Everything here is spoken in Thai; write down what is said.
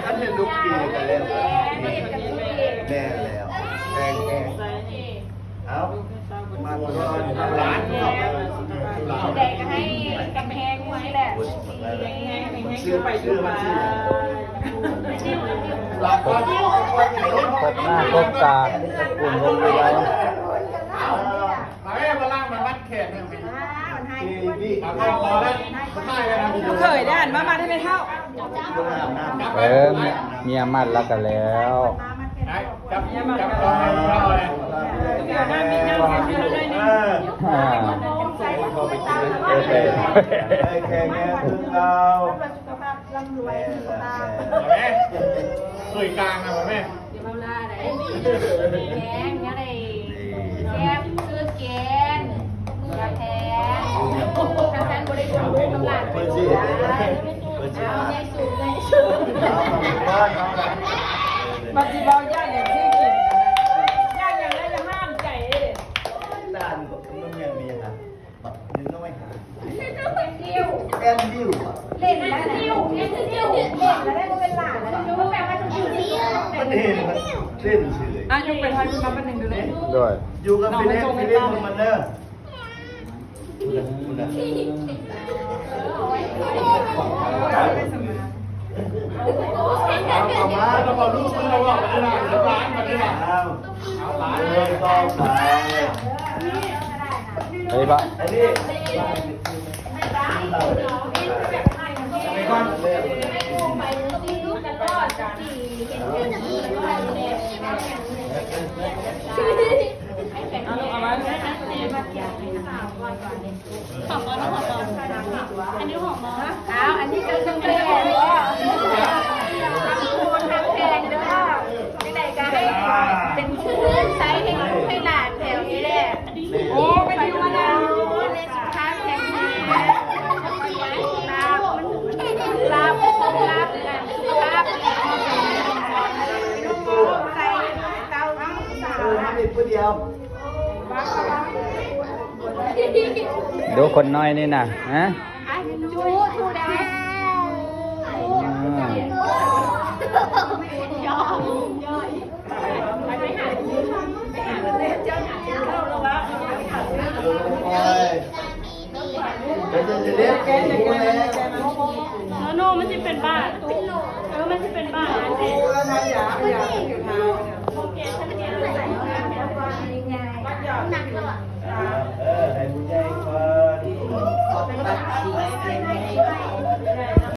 ฉันเป็นลูกปีกันแล้วแน่แล้วแน่เอามาก่อนร้านก็เด็กให้กำแพงนี่แหละชื่อไปชื่อมาพบหน้าพบตาอุ่นลงไปไว้มาแม่มาล่างมาวัดแขกเนี่ยมาพอแล้วมาใต้กันนะ เคยได้อ่านมาได้ไม่เท่าเมียมันแล้วกันแล้วจับรอยเราเลยแข่งแง่ถึงเราแม่สุยกลางนะแม่เดี๋ยวมาล่าไหนแกงเนี่ยอะไรแกงซื้อแกงยาแพ้ทางการบริการลูกน้ำหลานไปดูเอาในสูตรในสูตรมาจีบย่าอย่างที่กินย่าอย่างไรจะห้ามใจด้านมันยังมีนะนึงต้องไม่หาแอนดิว แอนดิวเล่นแล้วดิวเล่นแล้วได้เป็นหลานแล้วดูแปลว่าจะอยู่ที่มันเห็นมันเล่นเฉยยกไปทอยคุณมาเป็นหนึ่งดูเลยด้วยอยู่กับพี่เล่นมันเนอะเอามาเราบอกลูกเราบอกมาได้ละร้านมาได้ละเอาร้านเลยต้องไปเฮ้ยปะอันนี้เอาไว้หอมมอสอันนี้หอมมอสอันนี้ก็ต้องแพงคนทำแพงเด้อไม่ได้ก็ให้เป็นชื่อใช้ให้ลูกให้หลานแถวนี้แหละโอ้ไม่ธรรมดาเลยสุดท้ายแพงดีรับกันสุภาพใส่เต้าสาว นี่ผู้เดียว ดูคนน้อยนี่นะฮะจูได้ยอมไปหาเจ้าหน้าที่เข้าแล้ววะเดี๋ยวจะเรียกแกจะแกโน่มันจะเป็นบ้านมันจะเป็นบ้านโอ้แล้วทำอย่างโอเคฉันเนี่ยใส่วัดยอดหนักเลยให้ผู้ใหญ่ก่อน